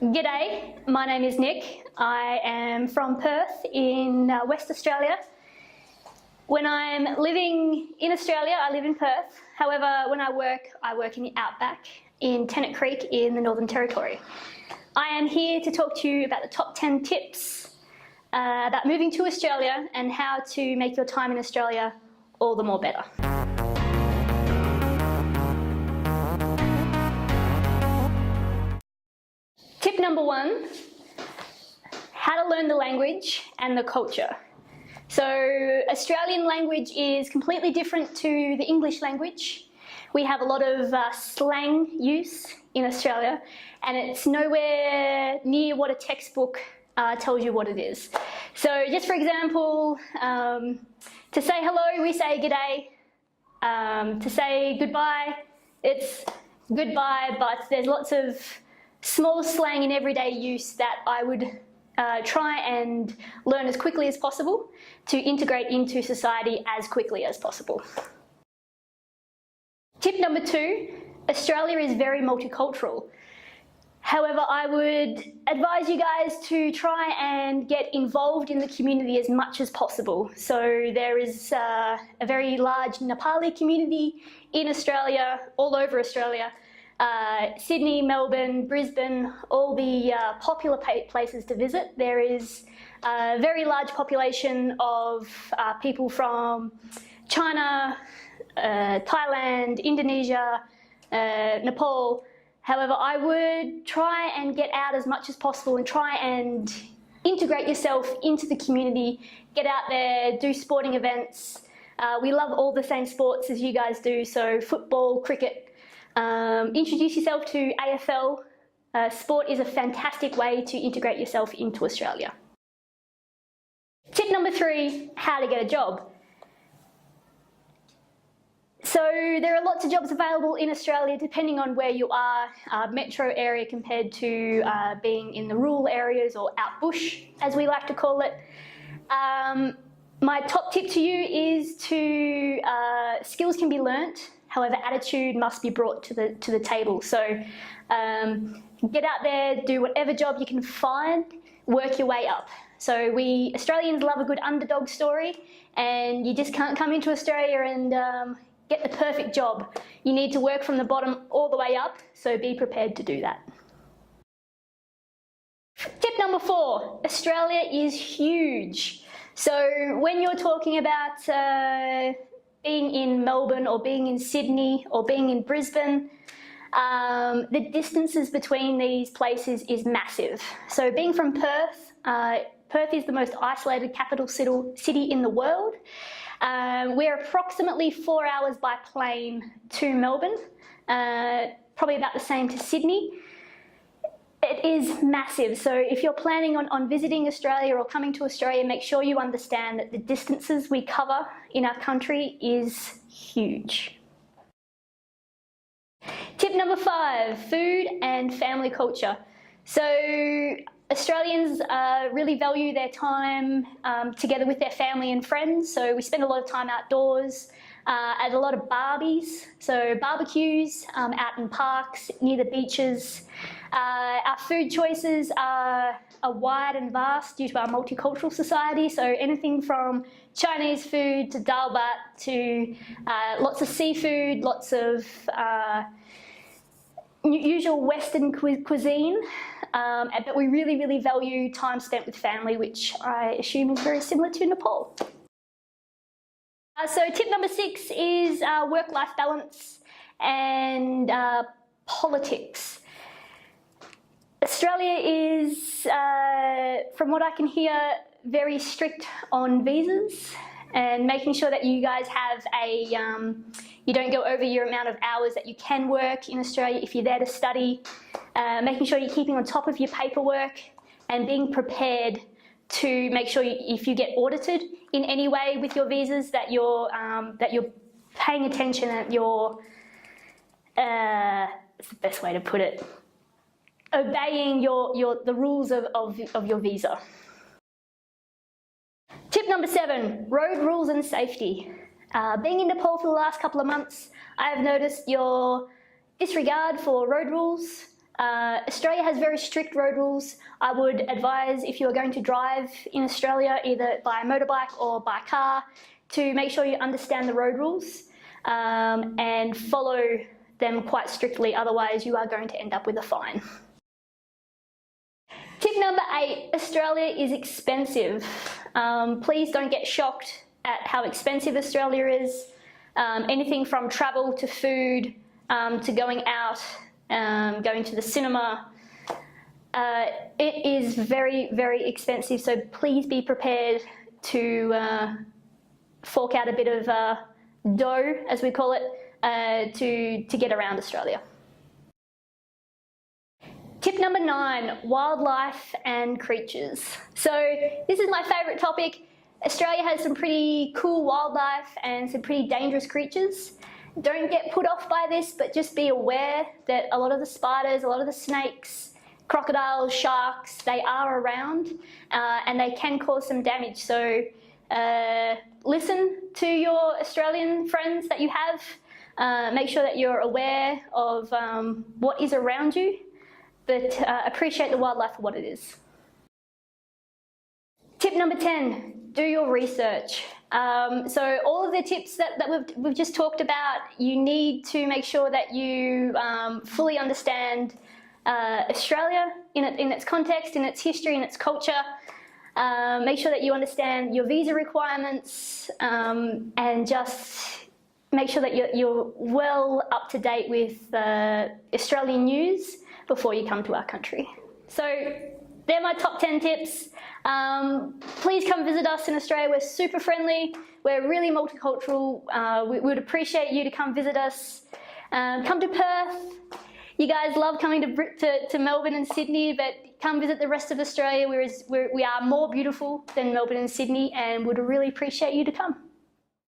G'day, my name is Nick. I am from Perth in West Australia. When I'm living in Australia, I live in Perth. However, when I work in the outback in Tennant Creek in the Northern Territory. I am here to talk to you about the top 10 tips about moving to Australia and how to make your time in Australia all the more better. Tip number 1, how to learn the language and the culture. So Australian language is completely different to the English language. We have a lot of slang use in Australia, and it's nowhere near what a textbook tells you what it is. So just for example, to say hello, we say g'day. To say goodbye, it's goodbye, but there's lots of small slang in everyday use that I would try and learn as quickly as possible to integrate into society as quickly as possible. Tip number 2, Australia is very multicultural. However, I would advise you guys to try and get involved in the community as much as possible. So there is a very large Nepali community in Australia, all over Australia. Sydney, Melbourne, Brisbane, all the popular places to visit. There is a very large population of people from China, Thailand, Indonesia, Nepal. However, I would try and get out as much as possible and try and integrate yourself into the community. Get out there, do sporting events. We love all the same sports as you guys do, so football, cricket. Introduce yourself to AFL. Sport is a fantastic way to integrate yourself into Australia. Tip number 3, how to get a job. So there are lots of jobs available in Australia depending on where you are, metro area compared to being in the rural areas or out bush, as we like to call it. My top tip to you is to, skills can be learnt. However, attitude must be brought to the table. So get out there, do whatever job you can find, work your way up. So we Australians love a good underdog story, and you just can't come into Australia and get the perfect job. You need to work from the bottom all the way up, so be prepared to do that. Tip number 4, Australia is huge. So when you're talking about being in Melbourne or being in Sydney or being in Brisbane, the distances between these places is massive. So being from Perth, Perth is the most isolated capital city in the world. We're approximately 4 hours by plane to Melbourne, probably about the same to Sydney. It is massive, so if you're planning on visiting Australia or coming to Australia, make sure you understand that the distances we cover in our country is huge. Tip number 5, food and family culture. So Australians really value their time together with their family and friends, so we spend a lot of time outdoors at a lot of barbies, so barbecues out in parks, near the beaches. Our food choices are wide and vast due to our multicultural society, so anything from Chinese food to dal bhat to lots of seafood, lots of usual Western cuisine, but we really, really value time spent with family, which I assume is very similar to Nepal. So tip number 6 is work-life balance and politics. Australia is, from what I can hear, very strict on visas and making sure that you guys have a, you don't go over your amount of hours that you can work in Australia if you're there to study, making sure you're keeping on top of your paperwork and being prepared to make sure if you get audited in any way with your visas that you're paying attention, that you're, it's the best way to put it, obeying the rules of your visa. Tip number 7, road rules and safety. Being in Nepal for the last couple of months, I have noticed your disregard for road rules Australia has very strict road rules. I would advise, if you're going to drive in Australia, either by motorbike or by car, to make sure you understand the road rules and follow them quite strictly, otherwise you are going to end up with a fine. Tip number 8, Australia is expensive. Please don't get shocked at how expensive Australia is. Anything from travel to food to going out, going to the cinema. It is very, very expensive, so please be prepared to fork out a bit of dough, as we call it, to get around Australia. Tip number 9, wildlife and creatures. So this is my favourite topic. Australia has some pretty cool wildlife and some pretty dangerous creatures. Don't get put off by this, but just be aware that a lot of the spiders, a lot of the snakes, crocodiles, sharks, they are around and they can cause some damage. So listen to your Australian friends that you have. Make sure that you're aware of what is around you, but appreciate the wildlife for what it is. Tip number 10, do your research. So all of the tips that we've just talked about, you need to make sure that you fully understand Australia in its context, in its history, in its culture. Make sure that you understand your visa requirements and just make sure that you're well up to date with Australian news before you come to our country. So they're my top 10 tips. Please come visit us in Australia. We're super friendly. We're really multicultural. We would appreciate you to come visit us. Come to Perth. You guys love coming to Melbourne and Sydney, but come visit the rest of Australia. We are more beautiful than Melbourne and Sydney, and would really appreciate you to come.